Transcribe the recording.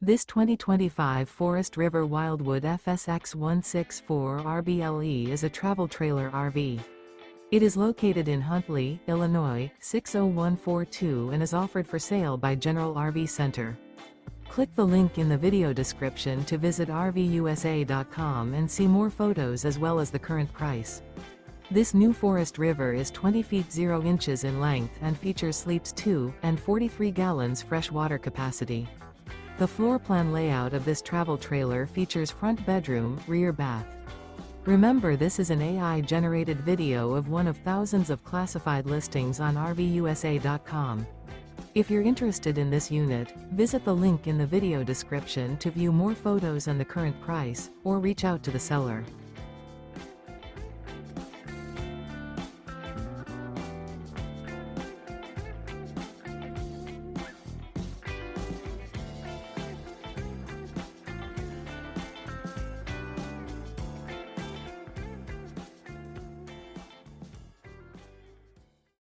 This 2025 Forest River Wildwood FSX 164 RBLE is a travel trailer RV. It is located in Huntley, Illinois, 60142 and is offered for sale by General RV Center. Click the link in the video description to visit RVUSA.com and see more photos as well as the current price. This new Forest River is 20 feet 0 inches in length and features sleeps 2 and 43 gallons fresh water capacity. The floor plan layout of this travel trailer features front bedroom, rear bath. Remember, this is an AI-generated video of one of thousands of classified listings on RVUSA.com. If you're interested in this unit, visit the link in the video description to view more photos and the current price, or reach out to the seller.